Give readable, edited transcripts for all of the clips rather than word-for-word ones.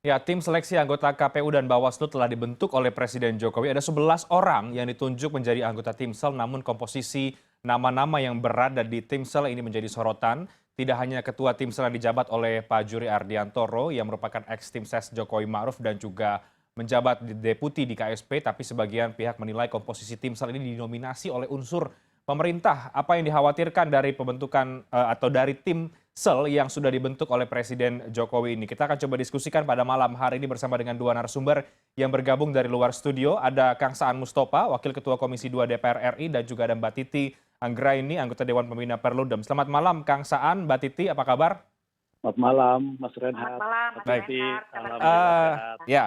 Ya, tim seleksi anggota KPU dan Bawaslu telah dibentuk oleh Presiden Jokowi. Ada 11 orang yang ditunjuk menjadi anggota Timsel, namun komposisi nama-nama yang berada di Timsel ini menjadi sorotan. Tidak hanya ketua Timsel yang dijabat oleh Pak Juri Ardiantoro yang merupakan ex-tim ses Jokowi Ma'ruf dan juga menjabat di deputi di KSP, tapi sebagian pihak menilai komposisi Timsel ini dinominasi oleh unsur pemerintah. Apa yang dikhawatirkan dari pembentukan atau dari tim Sel yang sudah dibentuk oleh Presiden Jokowi ini. Kita akan coba diskusikan pada malam hari ini bersama dengan dua narasumber yang bergabung dari luar studio. Ada Kang Saan Mustopa, Wakil Ketua Komisi 2 DPR RI, dan juga ada Mbak Titi Anggraini, anggota Dewan Pembina Perludem. Selamat malam Kang Saan, Mbak Titi, apa kabar? Selamat malam, Mas Renhat. Selamat malam, Mas Baik. Reinhard. Kabar sehat. Ya,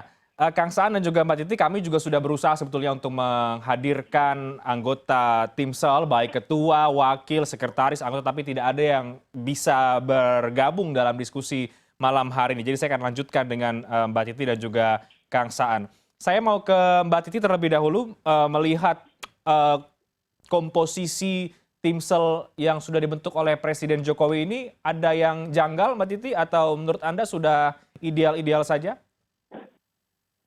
Kang Saan dan juga Mbak Titi, kami juga sudah berusaha sebetulnya untuk menghadirkan anggota Timsel, baik ketua, wakil, sekretaris, anggota, tapi tidak ada yang bisa bergabung dalam diskusi malam hari ini. Jadi saya akan lanjutkan dengan Mbak Titi dan juga Kang Saan. Saya mau ke Mbak Titi terlebih dahulu melihat komposisi Timsel yang sudah dibentuk oleh Presiden Jokowi ini, ada yang janggal Mbak Titi atau menurut Anda sudah ideal-ideal saja?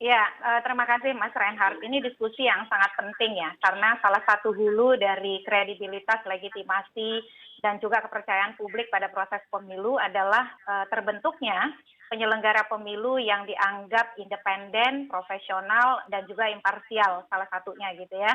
Ya, terima kasih Mas Reinhard. Ini diskusi yang sangat penting ya, karena salah satu hulu dari kredibilitas, legitimasi, dan juga kepercayaan publik pada proses pemilu adalah terbentuknya penyelenggara pemilu yang dianggap independen, profesional, dan juga imparsial, salah satunya gitu ya.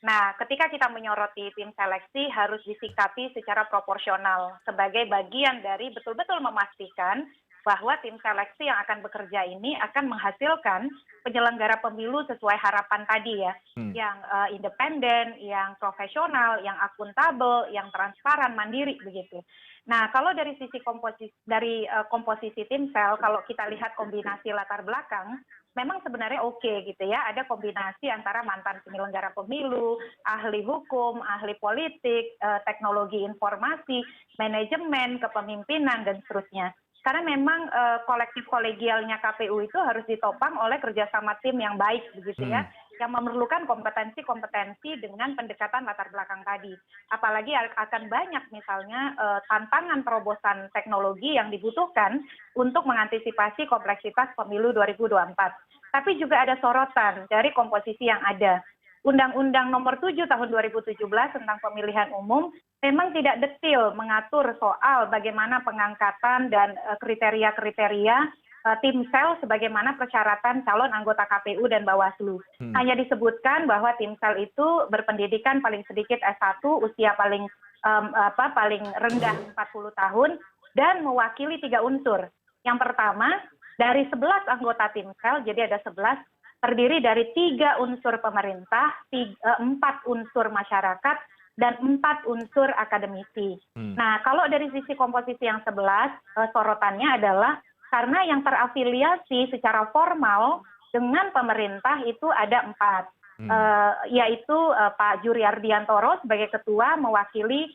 Nah, ketika kita menyoroti tim seleksi harus disikapi secara proporsional sebagai bagian dari betul-betul memastikan bahwa tim seleksi yang akan bekerja ini akan menghasilkan penyelenggara pemilu sesuai harapan tadi ya, yang independen, yang profesional, yang akuntabel, yang transparan, mandiri begitu. Nah, kalau dari sisi komposisi timsel, kalau kita lihat kombinasi latar belakang, memang sebenarnya oke gitu ya. Ada kombinasi antara mantan penyelenggara pemilu, ahli hukum, ahli politik, teknologi informasi, manajemen, kepemimpinan, dan seterusnya. Karena memang kolektif kolegialnya KPU itu harus ditopang oleh kerjasama tim yang baik begitu ya, yang memerlukan kompetensi-kompetensi dengan pendekatan latar belakang tadi. Apalagi akan banyak misalnya tantangan terobosan teknologi yang dibutuhkan untuk mengantisipasi kompleksitas pemilu 2024. Tapi juga ada sorotan dari komposisi yang ada. Undang-Undang Nomor 7 Tahun 2017 tentang Pemilihan Umum memang tidak detil mengatur soal bagaimana pengangkatan dan kriteria-kriteria Timsel sebagaimana persyaratan calon anggota KPU dan Bawaslu. Hanya disebutkan bahwa Timsel itu berpendidikan paling sedikit S1, usia paling rendah 40 tahun, dan mewakili 3 unsur. Yang pertama, dari 11 anggota Timsel, jadi ada 11, terdiri dari 3 unsur pemerintah, 4 unsur masyarakat, dan 4 unsur akademisi. Nah, kalau dari sisi komposisi yang 11, sorotannya adalah karena yang terafiliasi secara formal dengan pemerintah itu ada 4, yaitu Pak Juri Ardiantoro sebagai ketua mewakili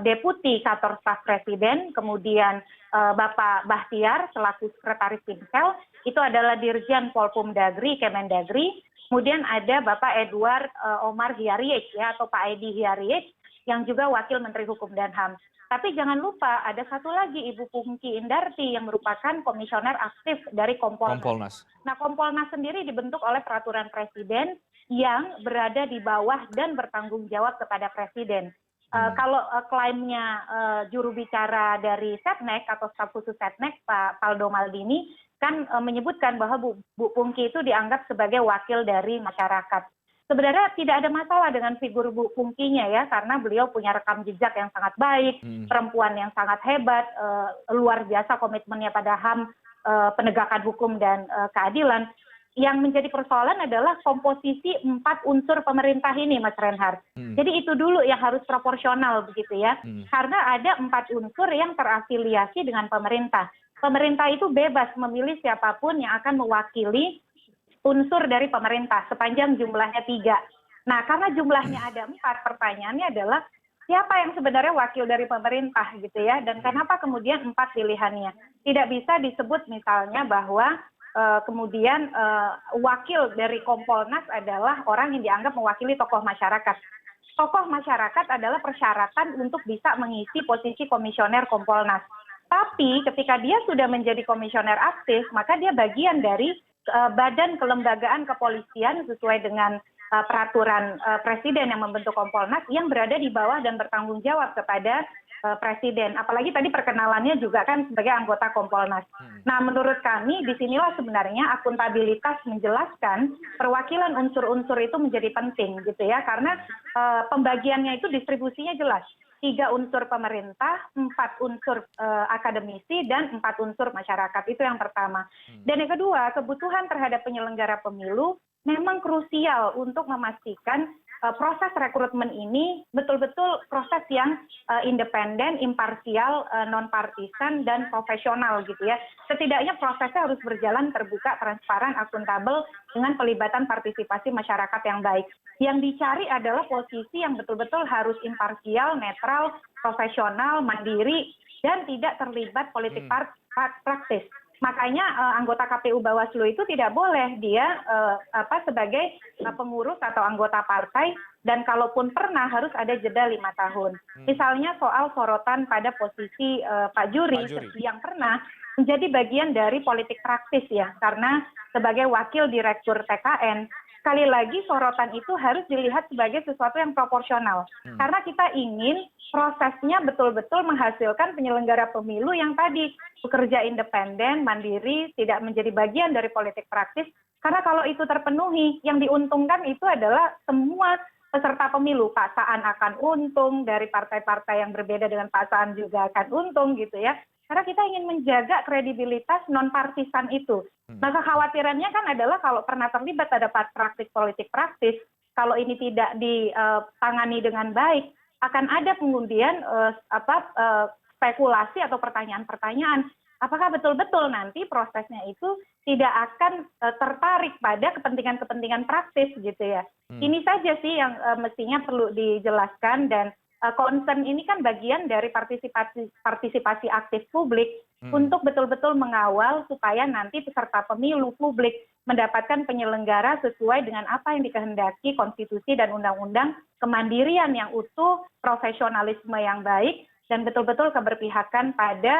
deputi kantor staf presiden, kemudian Bapak Bahtiar selaku sekretaris Timsel, itu adalah Dirjen Polpumdagri, Kemendagri, kemudian ada Bapak Edward Omar Hiariej ya, atau Pak Edi Hiariej, yang juga Wakil Menteri Hukum dan HAM. Tapi jangan lupa ada satu lagi Ibu Pungki Indarti yang merupakan komisioner aktif dari Kompolnas. Nah, Kompolnas sendiri dibentuk oleh peraturan presiden yang berada di bawah dan bertanggung jawab kepada presiden. Kalau klaimnya juru bicara dari Setnek atau staf khusus Setnek, Pak Faldo Maldini, kan menyebutkan bahwa Bu Pungki itu dianggap sebagai wakil dari masyarakat. Sebenarnya tidak ada masalah dengan figur Bu Pungkinya ya, karena beliau punya rekam jejak yang sangat baik, perempuan yang sangat hebat, luar biasa komitmennya pada HAM, penegakan hukum dan keadilan. Yang menjadi persoalan adalah komposisi 4 unsur pemerintah ini, Mas Reinhard. Jadi itu dulu yang harus proporsional begitu ya, karena ada 4 unsur yang terafiliasi dengan pemerintah. Pemerintah itu bebas memilih siapapun yang akan mewakili unsur dari pemerintah sepanjang jumlahnya 3. Nah, karena jumlahnya ada 4, pertanyaannya adalah siapa yang sebenarnya wakil dari pemerintah gitu ya, dan kenapa kemudian 4 pilihannya. Tidak bisa disebut misalnya bahwa kemudian wakil dari Kompolnas adalah orang yang dianggap mewakili tokoh masyarakat. Tokoh masyarakat adalah persyaratan untuk bisa mengisi posisi komisioner Kompolnas. Tapi ketika dia sudah menjadi komisioner aktif, maka dia bagian dari badan kelembagaan kepolisian sesuai dengan peraturan presiden yang membentuk Kompolnas yang berada di bawah dan bertanggung jawab kepada presiden. Apalagi tadi perkenalannya juga kan sebagai anggota Kompolnas. Nah, menurut kami disinilah sebenarnya akuntabilitas menjelaskan perwakilan unsur-unsur itu menjadi penting gitu ya, karena pembagiannya itu distribusinya jelas. 3 unsur pemerintah, 4 unsur akademisi, dan 4 unsur masyarakat. Itu yang pertama. Dan yang kedua, kebutuhan terhadap penyelenggara pemilu memang krusial untuk memastikan proses rekrutmen ini betul-betul proses yang independen, imparsial, non-partisan, dan profesional gitu ya. Setidaknya prosesnya harus berjalan terbuka, transparan, akuntabel dengan pelibatan partisipasi masyarakat yang baik. Yang dicari adalah posisi yang betul-betul harus imparsial, netral, profesional, mandiri, dan tidak terlibat politik praktis. Makanya anggota KPU Bawaslu itu tidak boleh dia sebagai pengurus atau anggota partai, dan kalaupun pernah harus ada jeda 5 tahun. Misalnya soal sorotan pada posisi Pak Juri yang pernah menjadi bagian dari politik praktis ya, karena sebagai wakil direktur TKN. Sekali lagi sorotan itu harus dilihat sebagai sesuatu yang proporsional. Karena kita ingin prosesnya betul-betul menghasilkan penyelenggara pemilu yang tadi bekerja independen, mandiri, tidak menjadi bagian dari politik praktis. Karena kalau itu terpenuhi, yang diuntungkan itu adalah semua peserta pemilu. Pak Saan akan untung, dari partai-partai yang berbeda dengan Pak Saan juga akan untung gitu ya. Karena kita ingin menjaga kredibilitas non-partisan itu. Nah, kekhawatirannya kan adalah kalau pernah terlibat ada praktik politik praktis, kalau ini tidak ditangani dengan baik, akan ada kemudian spekulasi atau pertanyaan-pertanyaan. Apakah betul-betul nanti prosesnya itu tidak akan tertarik pada kepentingan-kepentingan praktis gitu ya. Ini saja sih yang mestinya perlu dijelaskan, dan concern ini kan bagian dari partisipasi aktif publik untuk betul-betul mengawal supaya nanti peserta pemilu publik mendapatkan penyelenggara sesuai dengan apa yang dikehendaki konstitusi dan undang-undang, kemandirian yang utuh, profesionalisme yang baik, dan betul-betul keberpihakan pada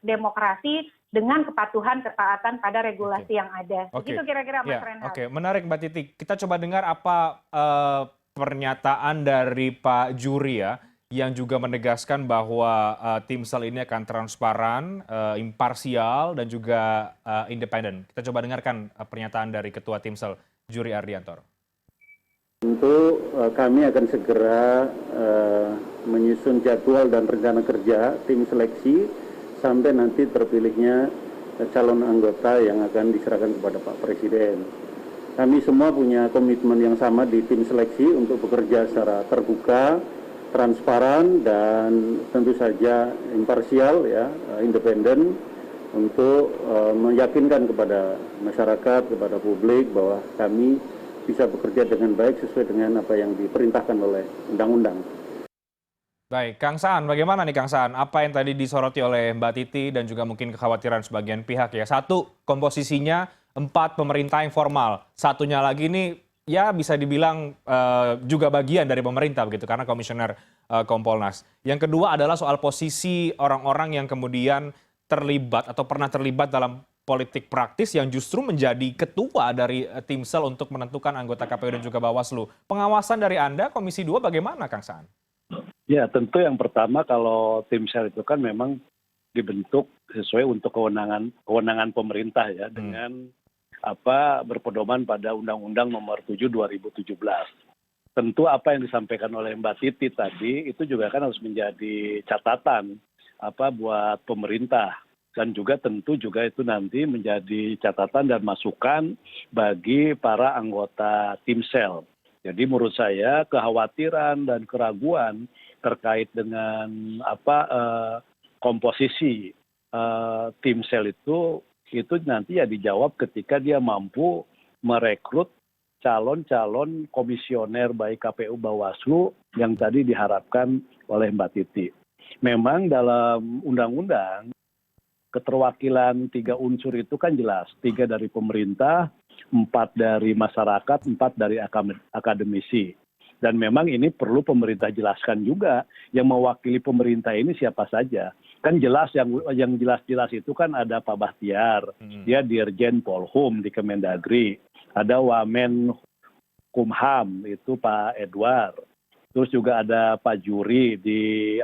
demokrasi dengan kepatuhan, ketaatan pada regulasi yang ada. Begitu kira-kira Mas Reinhardt. Oke, menarik Mbak Titi. Kita coba dengar apa pernyataan dari Pak Juri ya, yang juga menegaskan bahwa Timsel ini akan transparan, imparsial, dan juga independen. Kita coba dengarkan pernyataan dari Ketua Timsel, Juri Ardiantoro. Tentu kami akan segera menyusun jadwal dan rencana kerja tim seleksi sampai nanti terpilihnya calon anggota yang akan diserahkan kepada Pak Presiden. Kami semua punya komitmen yang sama di tim seleksi untuk bekerja secara terbuka, transparan, dan tentu saja imparsial, ya, independen, untuk meyakinkan kepada masyarakat, kepada publik bahwa kami bisa bekerja dengan baik sesuai dengan apa yang diperintahkan oleh undang-undang. Baik, Kang Saan, bagaimana nih Kang Saan? Apa yang tadi disoroti oleh Mbak Titi dan juga mungkin kekhawatiran sebagian pihak ya? 1, komposisinya 4 pemerintah informal. Satunya lagi ini ya bisa dibilang juga bagian dari pemerintah begitu karena komisioner Kompolnas. Yang kedua adalah soal posisi orang-orang yang kemudian terlibat atau pernah terlibat dalam politik praktis yang justru menjadi ketua dari Timsel untuk menentukan anggota KPU dan juga Bawaslu. Pengawasan dari Anda, Komisi 2 bagaimana Kang Saan? Ya, tentu yang pertama kalau Timsel itu kan memang dibentuk sesuai untuk kewenangan pemerintah ya, dengan berpedoman pada Undang-Undang Nomor 7 2017. Tentu apa yang disampaikan oleh Mbak Titi tadi itu juga kan harus menjadi catatan buat pemerintah, dan juga tentu juga itu nanti menjadi catatan dan masukan bagi para anggota Timsel. Jadi menurut saya kekhawatiran dan keraguan terkait dengan komposisi Timsel itu nanti ya dijawab ketika dia mampu merekrut calon-calon komisioner baik KPU Bawaslu yang tadi diharapkan oleh Mbak Titi. Memang dalam undang-undang keterwakilan 3 unsur itu kan jelas, 3 dari pemerintah, 4 dari masyarakat, 4 dari akademisi. Dan memang ini perlu pemerintah jelaskan juga yang mewakili pemerintah ini siapa saja. Kan jelas yang jelas-jelas itu kan ada Pak Bahtiar, dia Dirjen Polhum di Kemendagri, ada Wamen Kumham itu Pak Edward, terus juga ada Pak Juri di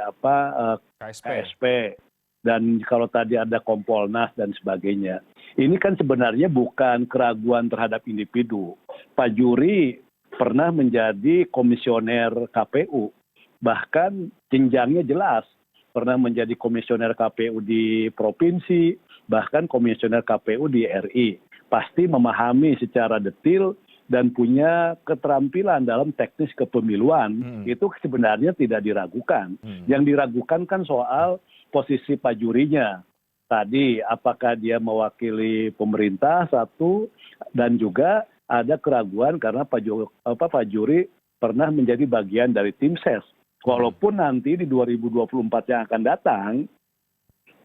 KSP, dan kalau tadi ada Kompolnas dan sebagainya. Ini kan sebenarnya bukan keraguan terhadap individu. Pak Juri pernah menjadi komisioner KPU, bahkan jenjangnya jelas. Pernah menjadi komisioner KPU di provinsi, bahkan komisioner KPU di RI. Pasti memahami secara detail dan punya keterampilan dalam teknis kepemiluan. Itu sebenarnya tidak diragukan. Yang diragukan kan soal posisi Pak Jurinya. Tadi apakah dia mewakili pemerintah satu, dan juga ada keraguan karena Pak Juri pernah menjadi bagian dari tim ses. Walaupun nanti di 2024 yang akan datang,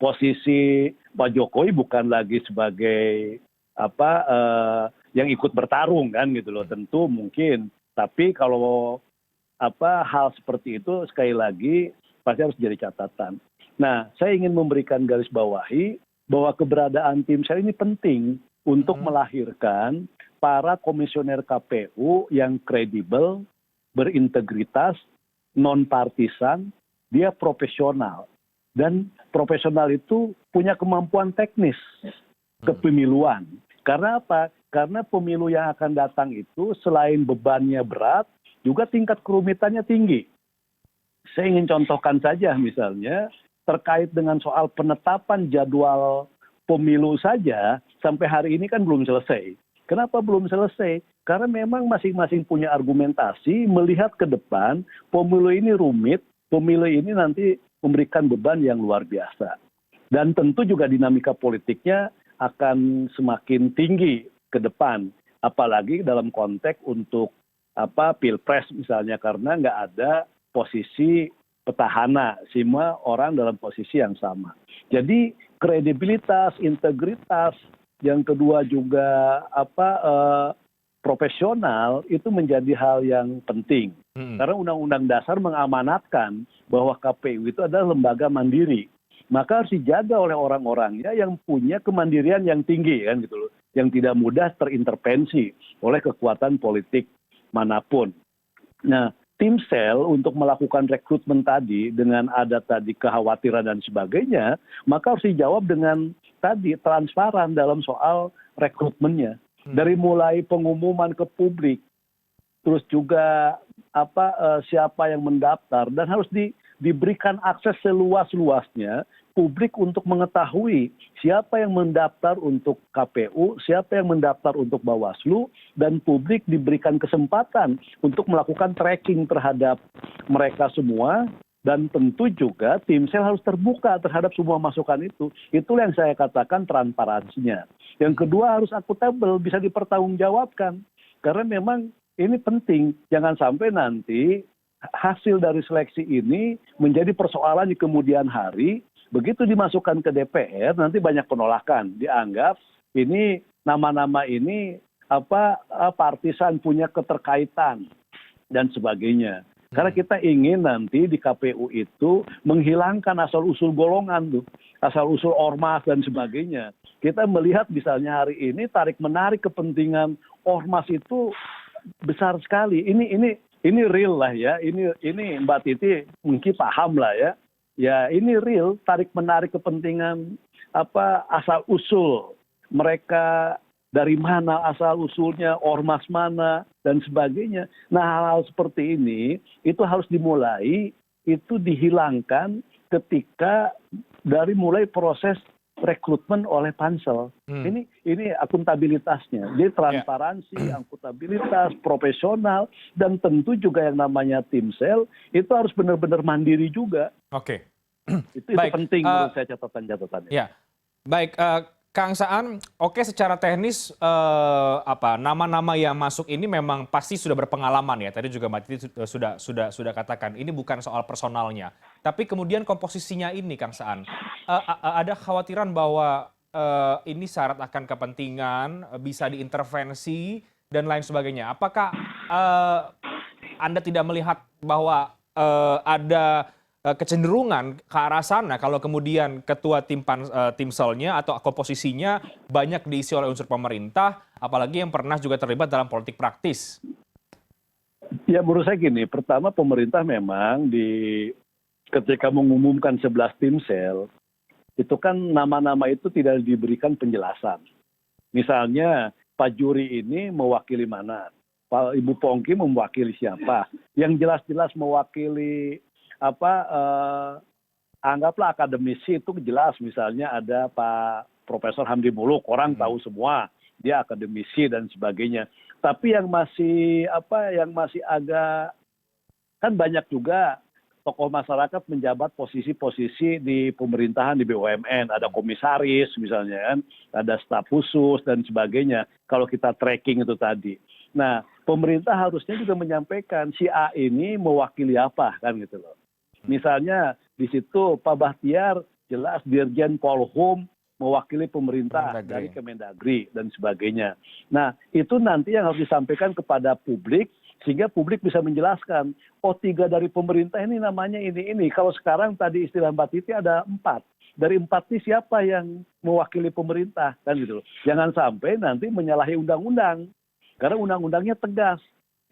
posisi Pak Jokowi bukan lagi sebagai yang ikut bertarung kan gitu loh, tentu mungkin. Tapi kalau hal seperti itu sekali lagi pasti harus jadi catatan. Nah, saya ingin memberikan garis bawahi bahwa keberadaan tim sel ini penting untuk melahirkan para komisioner KPU yang kredibel, berintegritas, non-partisan, dia profesional. Dan profesional itu punya kemampuan teknis kepemiluan. Karena apa? Karena pemilu yang akan datang itu selain bebannya berat, juga tingkat kerumitannya tinggi. Saya ingin contohkan saja misalnya, terkait dengan soal penetapan jadwal pemilu saja, sampai hari ini kan belum selesai. Kenapa belum selesai? Karena memang masing-masing punya argumentasi melihat ke depan, pemilu ini rumit, pemilu ini nanti memberikan beban yang luar biasa. Dan tentu juga dinamika politiknya akan semakin tinggi ke depan. Apalagi dalam konteks untuk pilpres misalnya, karena nggak ada posisi petahana, semua orang dalam posisi yang sama. Jadi kredibilitas, integritas, yang kedua juga profesional itu menjadi hal yang penting. Karena Undang-Undang Dasar mengamanatkan bahwa KPU itu adalah lembaga mandiri. Maka harus dijaga oleh orang-orangnya yang punya kemandirian yang tinggi kan gitu loh, yang tidak mudah terintervensi oleh kekuatan politik manapun. Nah, tim sel untuk melakukan rekrutmen tadi dengan ada tadi kekhawatiran dan sebagainya, maka harus dijawab dengan tadi transparan dalam soal rekrutmennya. Dari mulai pengumuman ke publik, terus juga siapa yang mendaftar, dan harus diberikan akses seluas-luasnya publik untuk mengetahui siapa yang mendaftar untuk KPU, siapa yang mendaftar untuk Bawaslu, dan publik diberikan kesempatan untuk melakukan tracking terhadap mereka semua. Dan tentu juga tim sel harus terbuka terhadap semua masukan itu. Itulah yang saya katakan transparansinya. Yang kedua harus akuntabel, bisa dipertanggungjawabkan. Karena memang ini penting. Jangan sampai nanti hasil dari seleksi ini menjadi persoalan di kemudian hari. Begitu dimasukkan ke DPR, nanti banyak penolakan. Dianggap ini nama-nama ini partisan, punya keterkaitan dan sebagainya. Karena kita ingin nanti di KPU itu menghilangkan asal-usul golongan tuh, asal-usul ormas dan sebagainya. Kita melihat misalnya hari ini tarik-menarik kepentingan ormas itu besar sekali. Ini real lah ya. Ini Mbak Titi mungkin paham lah ya. Ya ini real, tarik-menarik kepentingan asal-usul mereka. Dari mana asal-usulnya, ormas mana, dan sebagainya. Nah, hal-hal seperti ini, itu harus dimulai, itu dihilangkan ketika dari mulai proses rekrutmen oleh pansel. Ini akuntabilitasnya. Jadi transparansi, akuntabilitas, profesional, dan tentu juga yang namanya tim sel, itu harus benar-benar mandiri juga. Oke. Itu penting menurut saya catatan-catatannya. Ya, baik. Kang Saan, oke secara teknis nama-nama yang masuk ini memang pasti sudah berpengalaman ya. Tadi juga Mbak Titi sudah katakan ini bukan soal personalnya, tapi kemudian komposisinya ini, Kang Saan, ada khawatiran bahwa ini syarat akan kepentingan, bisa diintervensi dan lain sebagainya. Apakah Anda tidak melihat bahwa ada kecenderungan ke arah sana kalau kemudian ketua Timselnya atau komposisinya banyak diisi oleh unsur pemerintah, apalagi yang pernah juga terlibat dalam politik praktis? Ya menurut saya gini, pertama pemerintah memang ketika mengumumkan 11 timsel, itu kan nama-nama itu tidak diberikan penjelasan. Misalnya Pak Juri ini mewakili mana, Pak Ibu Pongki mewakili siapa, yang jelas-jelas mewakili anggaplah akademisi itu jelas, misalnya ada Pak Profesor Hamdi Muluk, orang tahu semua, dia akademisi dan sebagainya. Tapi yang masih agak, kan banyak juga tokoh masyarakat menjabat posisi-posisi di pemerintahan di BUMN, ada komisaris misalnya kan, ada staf khusus dan sebagainya. Kalau kita tracking itu tadi. Nah, pemerintah harusnya juga menyampaikan si A ini mewakili apa kan gitu loh. Misalnya di situ Pak Bahtiar jelas Dirjen Polhum mewakili pemerintah dari Kemendagri dan sebagainya. Nah, itu nanti yang harus disampaikan kepada publik sehingga publik bisa menjelaskan, oh 3 dari pemerintah ini namanya ini. Kalau sekarang tadi istilah Mbak Titi ada 4. Dari 4 ini siapa yang mewakili pemerintah kan gitu loh. Jangan sampai nanti menyalahi undang-undang. Karena undang-undangnya tegas.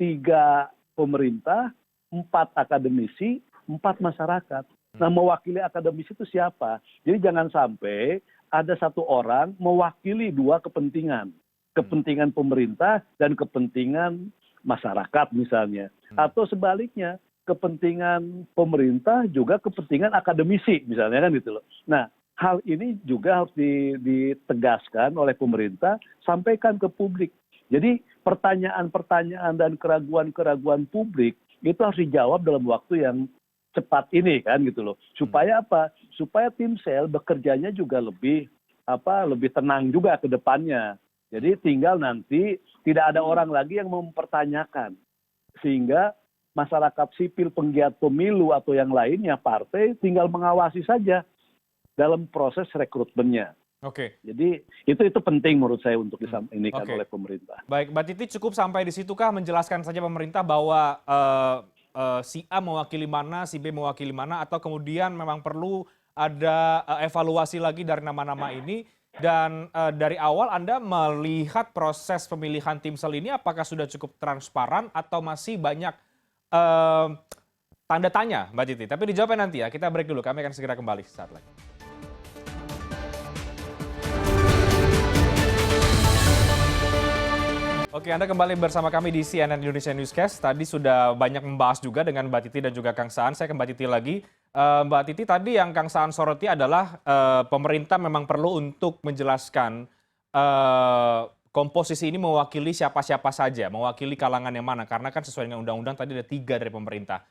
3 pemerintah, 4 akademisi, 4 masyarakat. Nah, mewakili akademisi itu siapa? Jadi jangan sampai ada satu orang mewakili 2 kepentingan. Kepentingan pemerintah dan kepentingan masyarakat misalnya. Atau sebaliknya, kepentingan pemerintah juga kepentingan akademisi misalnya kan gitu loh. Nah, hal ini juga harus ditegaskan oleh pemerintah, sampaikan ke publik. Jadi pertanyaan-pertanyaan dan keraguan-keraguan publik itu harus dijawab dalam waktu yang cepat ini kan gitu loh. Supaya apa? Supaya Timsel bekerjanya juga lebih tenang juga ke depannya. Jadi tinggal nanti tidak ada orang lagi yang mempertanyakan. Sehingga masyarakat sipil, penggiat pemilu atau yang lainnya, partai tinggal mengawasi saja dalam proses rekrutmennya. Oke. Jadi itu penting menurut saya untuk disampaikan oleh pemerintah. Baik, Mbak Titi cukup sampai di situkah menjelaskan saja pemerintah bahwa si A mewakili mana, si B mewakili mana, atau kemudian memang perlu ada evaluasi lagi dari nama-nama ini? Dan dari awal Anda melihat proses pemilihan Timsel ini apakah sudah cukup transparan atau masih banyak tanda tanya, Mbak Titi? Tapi dijawabnya nanti ya, kita break dulu, kami akan segera kembali saat lagi. Oke, Anda kembali bersama kami di CNN Indonesia Newscast. Tadi sudah banyak membahas juga dengan Mbak Titi dan juga Kang Saan. Saya ke Mbak Titi lagi. Mbak Titi, tadi yang Kang Saan soroti adalah pemerintah memang perlu untuk menjelaskan komposisi ini mewakili siapa-siapa saja, mewakili kalangan yang mana. Karena kan sesuai dengan undang-undang tadi ada 3 dari pemerintah.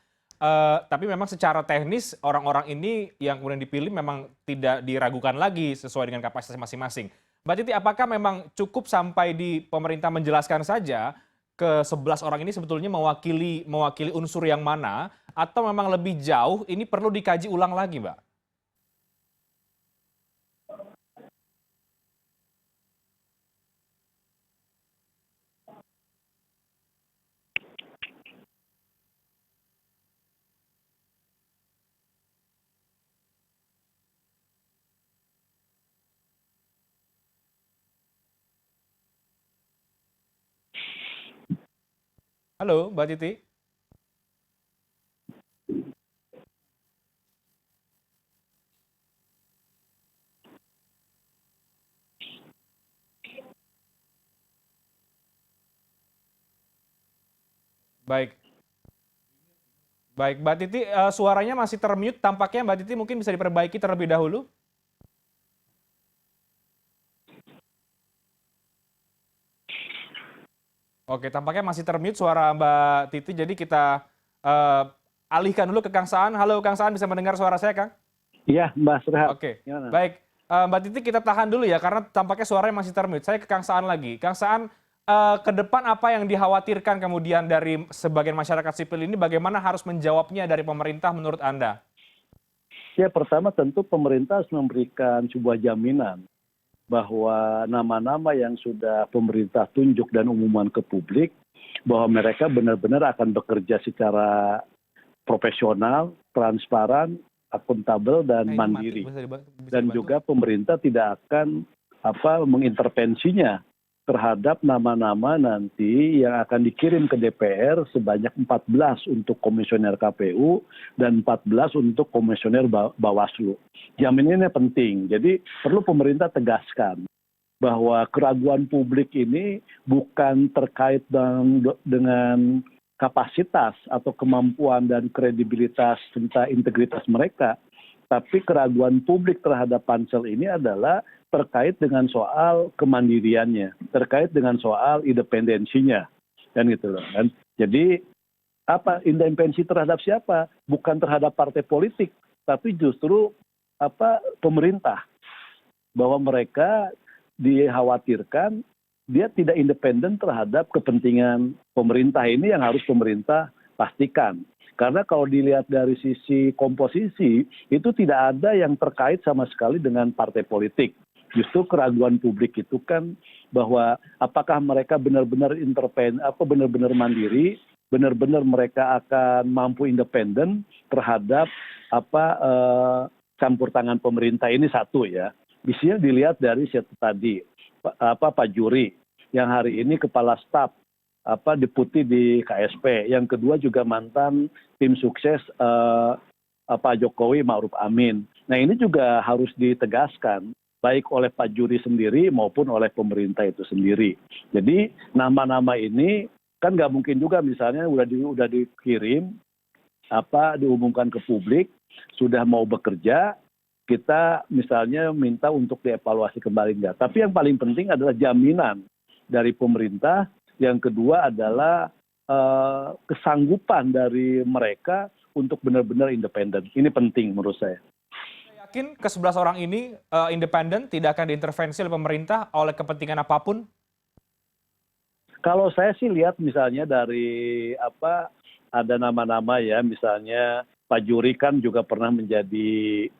Tapi memang secara teknis orang-orang ini yang kemudian dipilih memang tidak diragukan lagi sesuai dengan kapasitas masing-masing. Mbak Titi, apakah memang cukup sampai di pemerintah menjelaskan saja ke 11 orang ini sebetulnya mewakili unsur yang mana, atau memang lebih jauh ini perlu dikaji ulang lagi, Mbak? Halo, Mbak Titi. Baik. Baik, Mbak Titi, suaranya masih termute. Tampaknya Mbak Titi mungkin bisa diperbaiki terlebih dahulu. Oke, tampaknya masih termute suara Mbak Titi, jadi kita alihkan dulu ke Kang Saan. Halo Kang Saan, bisa mendengar suara saya, Kang? Iya, Mbak Serhat. Oke, baik. Mbak Titi kita tahan dulu ya, karena tampaknya suaranya masih termute. Saya ke Kang Saan lagi. Kang Saan, ke depan apa yang dikhawatirkan kemudian dari sebagian masyarakat sipil ini, bagaimana harus menjawabnya dari pemerintah menurut Anda? Ya, pertama tentu pemerintah harus memberikan sebuah jaminan bahwa nama-nama yang sudah pemerintah tunjuk dan umumkan ke publik, bahwa mereka benar-benar akan bekerja secara profesional, transparan, akuntabel dan Nah, ini mati. mandiri. Bisa Dan dibantu? juga pemerintah tidak akan mengintervensinya terhadap nama-nama nanti yang akan dikirim ke DPR sebanyak 14 untuk komisioner KPU dan 14 untuk komisioner Bawaslu. Jaminannya penting. Jadi perlu pemerintah tegaskan bahwa keraguan publik ini bukan terkait dengan kapasitas atau kemampuan dan kredibilitas serta integritas mereka, tapi keraguan publik terhadap pansel ini adalah terkait dengan soal kemandiriannya, terkait dengan soal independensinya, dan gitu loh. Dan jadi independensi terhadap siapa? Bukan terhadap partai politik, tapi justru pemerintah, bahwa mereka dikhawatirkan dia tidak independen terhadap kepentingan pemerintah ini yang harus pemerintah pastikan. Karena kalau dilihat dari sisi komposisi, itu tidak ada yang terkait sama sekali dengan partai politik. Justru keraguan publik itu kan bahwa apakah mereka benar-benar benar-benar mandiri, benar-benar mereka akan mampu independen terhadap campur tangan pemerintah ini, satu ya. Bisa dilihat dari situ tadi, Pak Juri yang hari ini kepala staf deputi di KSP, yang kedua juga mantan tim sukses Pak Jokowi Ma'ruf Amin. Nah ini juga harus ditegaskan baik oleh Pak Juri sendiri maupun oleh pemerintah itu sendiri. Jadi nama-nama ini kan nggak mungkin juga misalnya udah dikirim diumumkan ke publik sudah mau bekerja, kita misalnya minta untuk dievaluasi kembali enggak. Tapi yang paling penting adalah jaminan dari pemerintah, yang kedua adalah kesanggupan dari mereka untuk benar-benar independen. Ini penting menurut saya. Anda yakin ke-11 orang ini independen, tidak akan diintervensi oleh pemerintah oleh kepentingan apapun? Kalau saya sih lihat misalnya dari ada nama-nama ya, misalnya Pak Juri kan juga pernah menjadi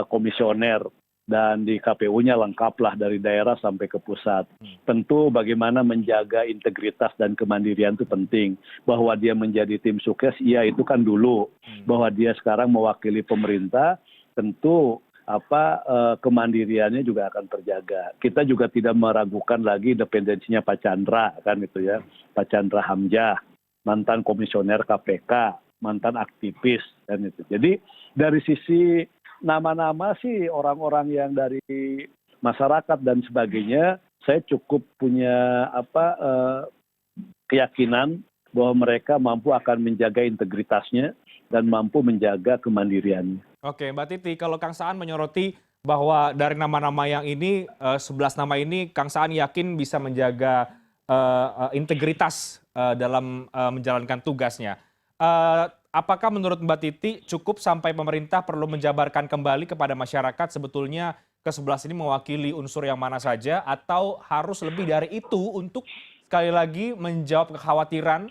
komisioner dan di KPU-nya lengkaplah dari daerah sampai ke pusat. Tentu bagaimana menjaga integritas dan kemandirian itu penting. Bahwa dia menjadi tim sukses, iya itu kan dulu. Bahwa dia sekarang mewakili pemerintah, tentu kemandiriannya juga akan terjaga. Kita juga tidak meragukan lagi independensinya Pak Chandra kan itu ya, Pak Chandra Hamzah, mantan komisioner KPK, mantan aktivis dan itu. Jadi dari sisi nama-nama sih orang-orang yang dari masyarakat dan sebagainya, saya cukup punya keyakinan bahwa mereka mampu akan menjaga integritasnya dan mampu menjaga kemandiriannya. Oke, Mbak Titi, kalau Kang Saan menyoroti bahwa dari nama-nama yang ini, 11 nama ini, Kang Saan yakin bisa menjaga integritas dalam menjalankan tugasnya. Apakah menurut Mbak Titi cukup sampai pemerintah perlu menjabarkan kembali kepada masyarakat sebetulnya ke-11 ini mewakili unsur yang mana saja, atau harus lebih dari itu untuk sekali lagi menjawab kekhawatiran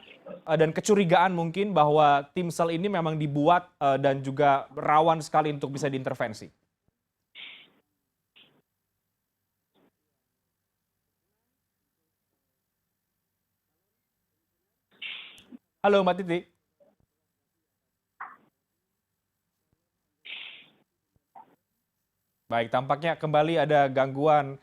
dan kecurigaan mungkin bahwa tim sel ini memang dibuat dan juga rawan sekali untuk bisa diintervensi? Halo Mbak Titi. Baik, tampaknya kembali ada gangguan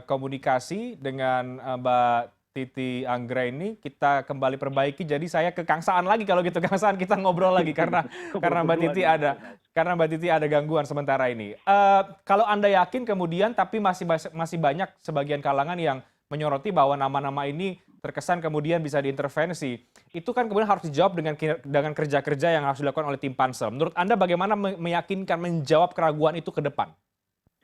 komunikasi dengan Mbak Titi Anggraini. Kita kembali perbaiki. Jadi saya ke Kang Saan lagi kalau gitu. Kang Saan, kita ngobrol lagi karena Mbak Titi ada gangguan sementara ini. Kalau Anda yakin kemudian, tapi masih banyak sebagian kalangan yang menyoroti bahwa nama-nama ini terkesan kemudian bisa diintervensi. Itu kan kemudian harus dijawab dengan kerja-kerja yang harus dilakukan oleh tim pansel. Menurut Anda bagaimana meyakinkan menjawab keraguan itu ke depan?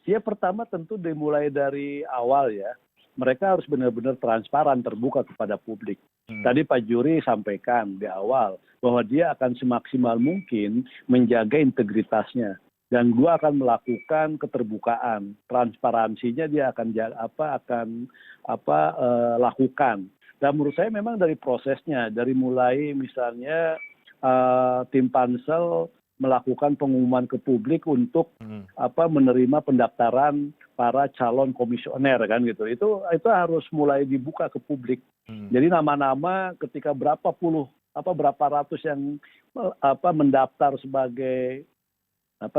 Ya pertama tentu dimulai dari awal ya. Mereka harus benar-benar transparan, terbuka kepada publik. Tadi Pak Juri sampaikan di awal bahwa dia akan semaksimal mungkin menjaga integritasnya. Dan dia akan melakukan keterbukaan, transparansinya dia akan lakukan. Dan menurut saya memang dari prosesnya, dari mulai misalnya tim pansel melakukan pengumuman ke publik untuk menerima pendaftaran para calon komisioner kan gitu. Itu harus mulai dibuka ke publik. Jadi nama-nama ketika berapa puluh berapa ratus yang mendaftar sebagai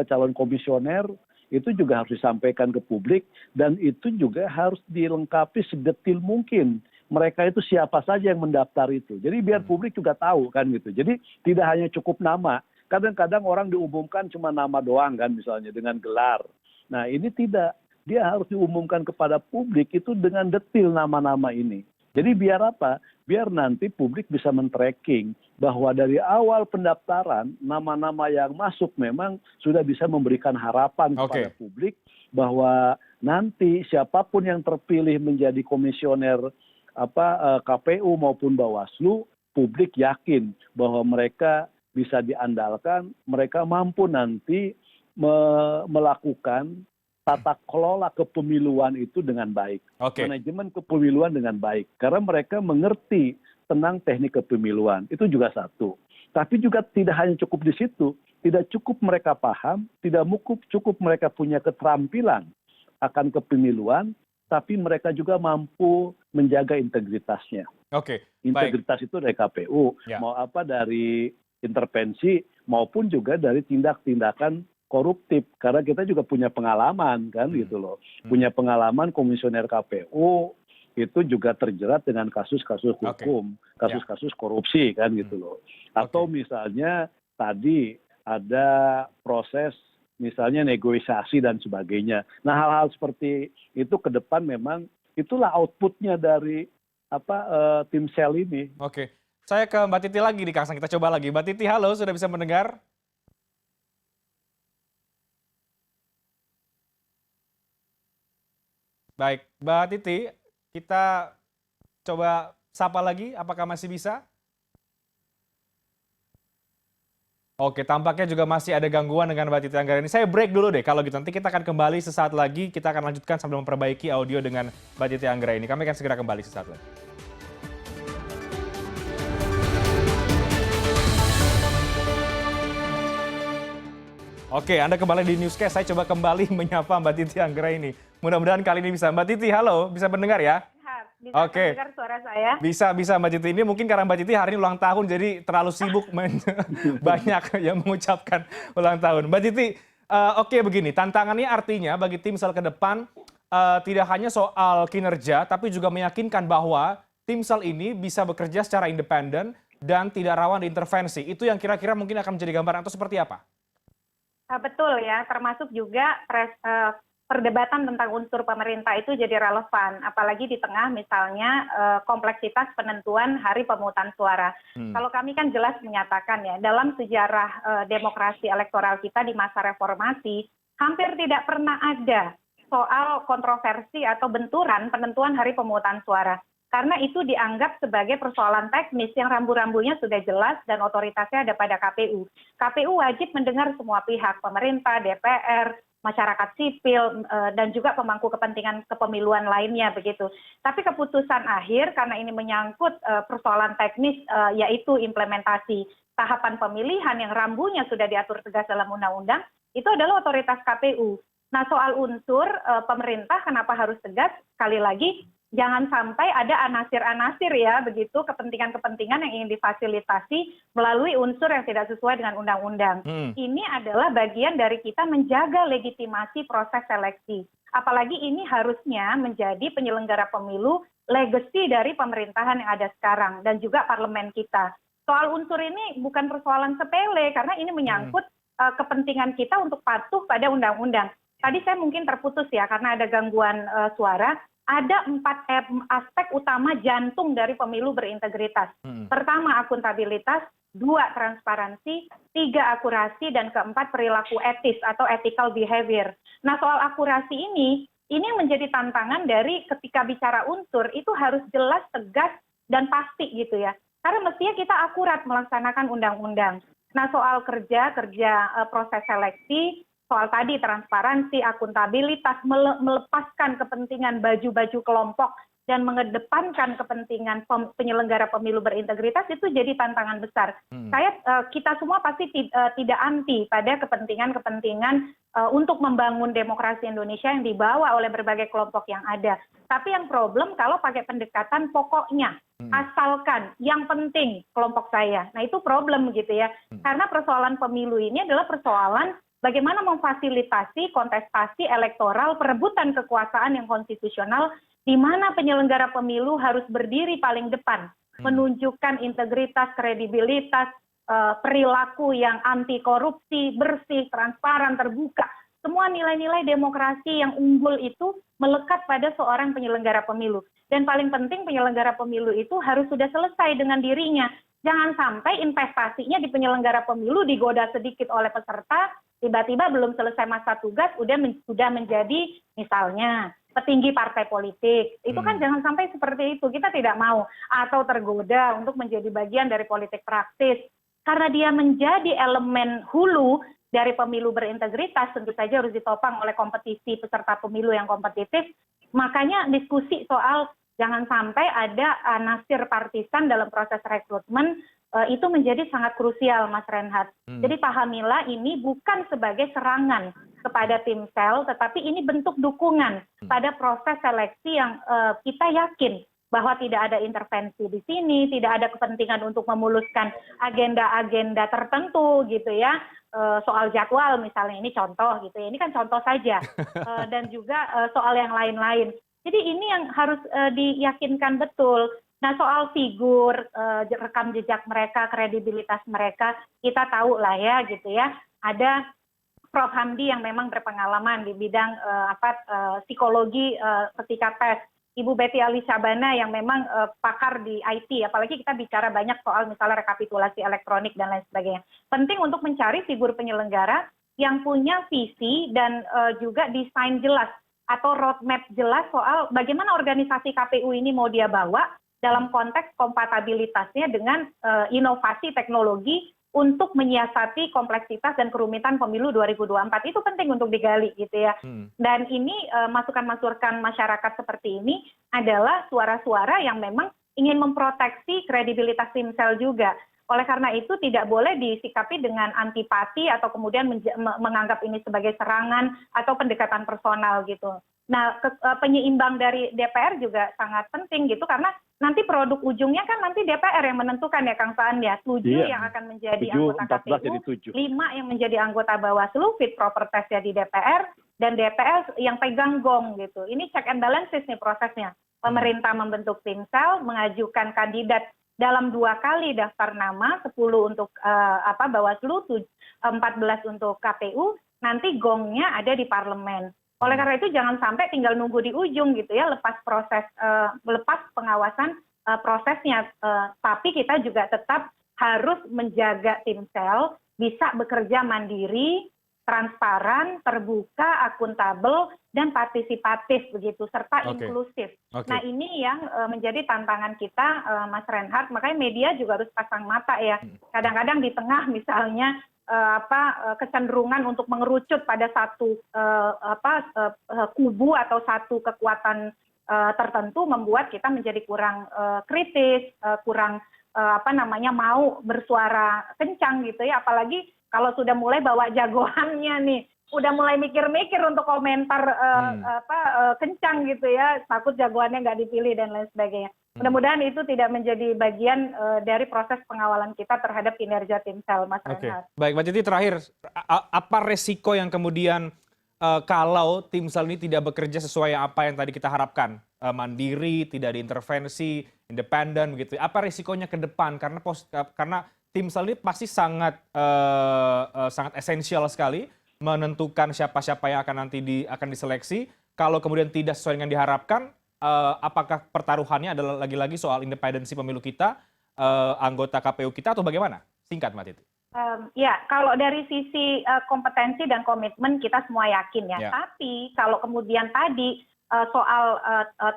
calon komisioner, itu juga harus disampaikan ke publik, dan itu juga harus dilengkapi sedetil mungkin. Mereka itu siapa saja yang mendaftar itu. Jadi biar publik juga tahu kan gitu. Jadi tidak hanya cukup nama. Kadang-kadang orang diumumkan cuma nama doang kan misalnya dengan gelar. Nah ini tidak. Dia harus diumumkan kepada publik itu dengan detil nama-nama ini. Jadi biar apa? Biar nanti publik bisa men-tracking bahwa dari awal pendaftaran nama-nama yang masuk memang sudah bisa memberikan harapan kepada publik bahwa nanti siapapun yang terpilih menjadi komisioner KPU maupun Bawaslu, publik yakin bahwa mereka bisa diandalkan, mereka mampu nanti melakukan tata kelola kepemiluan itu dengan baik, manajemen kepemiluan dengan baik, karena mereka mengerti tentang teknik kepemiluan, itu juga satu. Tapi juga tidak hanya cukup di situ, tidak cukup mereka paham, tidak cukup mereka punya keterampilan akan kepemiluan, tapi mereka juga mampu menjaga integritasnya. Integritas itu dari KPU, mau dari intervensi maupun juga dari tindak-tindakan koruptif, karena kita juga punya pengalaman kan gitu loh, punya pengalaman komisioner KPU itu juga terjerat dengan kasus-kasus hukum, kasus-kasus korupsi kan gitu loh, atau misalnya tadi ada proses misalnya negosiasi dan sebagainya. Nah hal-hal seperti itu ke depan memang itulah outputnya dari tim sel ini. Saya ke Mbak Titi lagi di Kang, kita coba lagi. Mbak Titi, halo, sudah bisa mendengar? Baik, Mbak Titi, kita coba sapa lagi, apakah masih bisa? Tampaknya juga masih ada gangguan dengan Mbak Titi Anggraini. Saya break dulu deh, kalau gitu nanti kita akan kembali sesaat lagi, kita akan lanjutkan sambil memperbaiki audio dengan Mbak Titi Anggraini. Kami akan segera kembali sesaat lagi. Anda kembali di Newscast. Saya coba kembali menyapa Mbak Titi Anggraini. Mudah-mudahan kali ini bisa. Mbak Titi, halo, bisa mendengar ya? Bisa mendengar suara saya? Bisa Mbak Titi. Ini mungkin karena Mbak Titi hari ini ulang tahun, jadi terlalu sibuk banyak yang mengucapkan ulang tahun. Mbak Titi, begini, tantangannya artinya bagi tim sel ke depan tidak hanya soal kinerja, tapi juga meyakinkan bahwa tim sel ini bisa bekerja secara independen dan tidak rawan diintervensi. Itu yang kira-kira mungkin akan menjadi gambaran atau seperti apa? Betul ya, termasuk juga perdebatan tentang unsur pemerintah itu jadi relevan, apalagi di tengah misalnya kompleksitas penentuan hari pemungutan suara. Kalau kami kan jelas menyatakan ya, dalam sejarah demokrasi elektoral kita di masa reformasi, hampir tidak pernah ada soal kontroversi atau benturan penentuan hari pemungutan suara. Karena itu dianggap sebagai persoalan teknis yang rambu-rambunya sudah jelas dan otoritasnya ada pada KPU. KPU wajib mendengar semua pihak, pemerintah, DPR, masyarakat sipil, dan juga pemangku kepentingan kepemiluan lainnya begitu. Tapi keputusan akhir karena ini menyangkut persoalan teknis, yaitu implementasi tahapan pemilihan yang rambunya sudah diatur tegas dalam undang-undang, itu adalah otoritas KPU. Nah soal unsur pemerintah kenapa harus tegas, sekali lagi, jangan sampai ada anasir-anasir ya, begitu kepentingan-kepentingan yang ingin difasilitasi melalui unsur yang tidak sesuai dengan undang-undang. Ini adalah bagian dari kita menjaga legitimasi proses seleksi. Apalagi ini harusnya menjadi penyelenggara pemilu legacy dari pemerintahan yang ada sekarang dan juga parlemen kita. Soal unsur ini bukan persoalan sepele karena ini menyangkut kepentingan kita untuk patuh pada undang-undang. Tadi saya mungkin terputus ya karena ada gangguan suara. Ada 4 aspek utama jantung dari pemilu berintegritas. Pertama, akuntabilitas. 2, transparansi. 3, akurasi. Dan keempat, perilaku etis atau ethical behavior. Nah, soal akurasi ini menjadi tantangan dari ketika bicara unsur, itu harus jelas, tegas, dan pasti gitu ya. Karena mestinya kita akurat melaksanakan undang-undang. Nah, soal kerja proses seleksi, soal tadi transparansi, akuntabilitas, melepaskan kepentingan baju-baju kelompok dan mengedepankan kepentingan penyelenggara pemilu berintegritas itu jadi tantangan besar. Kita semua pasti tidak anti pada kepentingan-kepentingan untuk membangun demokrasi Indonesia yang dibawa oleh berbagai kelompok yang ada. Tapi yang problem kalau pakai pendekatan pokoknya, asalkan yang penting kelompok saya. Nah itu problem gitu ya. Karena persoalan pemilu ini adalah persoalan bagaimana memfasilitasi kontestasi elektoral, perebutan kekuasaan yang konstitusional, di mana penyelenggara pemilu harus berdiri paling depan, menunjukkan integritas, kredibilitas, perilaku yang anti korupsi, bersih, transparan, terbuka. Semua nilai-nilai demokrasi yang unggul itu melekat pada seorang penyelenggara pemilu. Dan paling penting penyelenggara pemilu itu harus sudah selesai dengan dirinya. Jangan sampai investasinya di penyelenggara pemilu digoda sedikit oleh peserta, tiba-tiba belum selesai masa tugas, sudah menjadi misalnya petinggi partai politik. Itu kan jangan sampai seperti itu. Kita tidak mau. Atau tergoda untuk menjadi bagian dari politik praktis. Karena dia menjadi elemen hulu dari pemilu berintegritas, tentu saja harus ditopang oleh kompetisi peserta pemilu yang kompetitif. Makanya diskusi soal jangan sampai ada nasir partisan dalam proses rekrutmen itu menjadi sangat krusial, Mas Reinhardt. Jadi pahamilah ini bukan sebagai serangan kepada tim sel, tetapi ini bentuk dukungan pada proses seleksi yang kita yakin bahwa tidak ada intervensi di sini, tidak ada kepentingan untuk memuluskan agenda-agenda tertentu gitu ya, soal jadwal misalnya, ini contoh gitu ya, ini kan contoh saja, dan juga soal yang lain-lain. Jadi ini yang harus diyakinkan betul. Nah soal figur, rekam jejak mereka, kredibilitas mereka, kita tahu lah ya gitu ya, ada Prof. Hamdi yang memang berpengalaman di bidang psikologi ketika tes. Ibu Betty Alisabana yang memang pakar di IT, apalagi kita bicara banyak soal misalnya rekapitulasi elektronik dan lain sebagainya. Penting untuk mencari figur penyelenggara yang punya visi dan juga desain jelas atau roadmap jelas soal bagaimana organisasi KPU ini mau dia bawa dalam konteks kompatibilitasnya dengan inovasi teknologi untuk menyiasati kompleksitas dan kerumitan pemilu 2024. Itu penting untuk digali gitu ya. Dan ini masukan-masukan masyarakat seperti ini adalah suara-suara yang memang ingin memproteksi kredibilitas tim sel juga. Oleh karena itu tidak boleh disikapi dengan antipati atau kemudian menganggap ini sebagai serangan atau pendekatan personal gitu. Nah, penyeimbang dari DPR juga sangat penting gitu karena nanti produk ujungnya kan nanti DPR yang menentukan ya Kang Saan ya, 7 yang akan menjadi anggota KPU, 5 yang menjadi anggota Bawaslu, fit proper test ya di DPR, dan DPR yang pegang gong gitu. Ini check and balances nih prosesnya. Pemerintah membentuk tim sel, mengajukan kandidat dalam 2 kali daftar nama, 10 untuk Bawaslu, 14 untuk KPU, nanti gongnya ada di parlemen. Oleh karena itu jangan sampai tinggal nunggu di ujung gitu ya, lepas pengawasan prosesnya. Tapi kita juga tetap harus menjaga tim sel bisa bekerja mandiri, transparan, terbuka, akuntabel, dan partisipatif begitu, serta inklusif. Nah ini yang menjadi tantangan kita, Mas Reinhardt. Makanya media juga harus pasang mata ya. Kadang-kadang di tengah misalnya kecenderungan untuk mengerucut pada satu kubu atau satu kekuatan tertentu membuat kita menjadi kurang kritis, kurang mau bersuara kencang gitu ya, apalagi kalau sudah mulai bawa jagoannya nih, udah mulai mikir-mikir untuk komentar kencang gitu ya, takut jagoannya nggak dipilih dan lain sebagainya. Mudah-mudahan itu tidak menjadi bagian dari proses pengawalan kita terhadap kinerja tim sel, Mas Reinhardt. Baik, Mbak Titi, terakhir, apa resiko yang kemudian kalau tim sel ini tidak bekerja sesuai apa yang tadi kita harapkan, mandiri, tidak diintervensi, independen, begitu? Apa resikonya ke depan? Karena tim sel ini pasti sangat esensial sekali menentukan siapa-siapa yang akan nanti akan diseleksi. Kalau kemudian tidak sesuai dengan diharapkan, apakah pertaruhannya adalah lagi-lagi soal independensi pemilu kita, anggota KPU kita, atau bagaimana? Singkat, Mbak Titi. Ya, kalau dari sisi kompetensi dan komitmen kita semua yakin ya. Tapi kalau kemudian tadi soal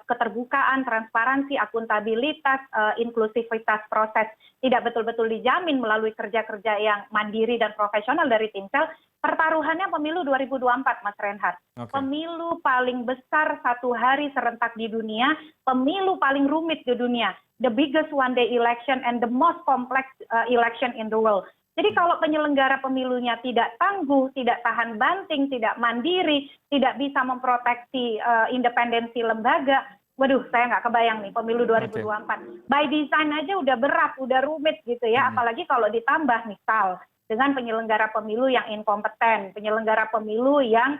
keterbukaan, transparansi, akuntabilitas, inklusivitas proses tidak betul-betul dijamin melalui kerja-kerja yang mandiri dan profesional dari Timsel, pertaruhannya pemilu 2024, Mas Reinhardt. Pemilu paling besar satu hari serentak di dunia, pemilu paling rumit di dunia, the biggest one day election and the most complex election in the world. Jadi kalau penyelenggara pemilunya tidak tangguh, tidak tahan banting, tidak mandiri, tidak bisa memproteksi independensi lembaga, waduh saya nggak kebayang nih pemilu 2024. By design aja udah berat, udah rumit gitu ya, apalagi kalau ditambah misal dengan penyelenggara pemilu yang inkompeten, penyelenggara pemilu yang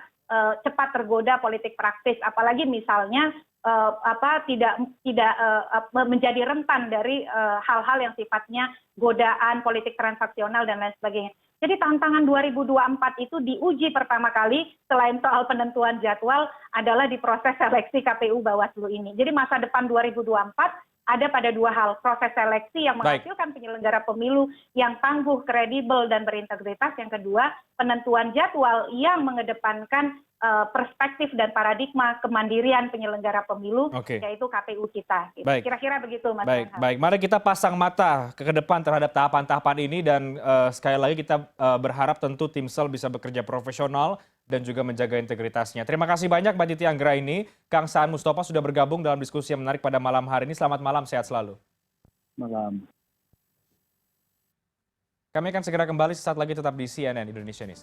cepat tergoda politik praktis, apalagi misalnya tidak menjadi rentan dari hal-hal yang sifatnya godaan politik transaksional dan lain sebagainya. Jadi tantangan 2024 itu diuji pertama kali selain soal penentuan jadwal adalah di proses seleksi KPU Bawaslu ini. Jadi masa depan 2024 ada pada dua hal, proses seleksi yang menghasilkan penyelenggara pemilu yang tangguh, kredibel, dan berintegritas. Yang kedua, penentuan jadwal yang mengedepankan perspektif dan paradigma kemandirian penyelenggara pemilu, yaitu KPU kita. Kira-kira begitu, Mas Reinhardt. Baik. Mari kita pasang mata ke depan terhadap tahapan-tahapan ini dan sekali lagi kita berharap tentu Timsel bisa bekerja profesional dan juga menjaga integritasnya. Terima kasih banyak Mbak Titi Anggraini, Kang Saan Mustafa sudah bergabung dalam diskusi yang menarik pada malam hari ini. Selamat malam, sehat selalu. Malam. Kami akan segera kembali sesaat lagi tetap di CNN Indonesia News.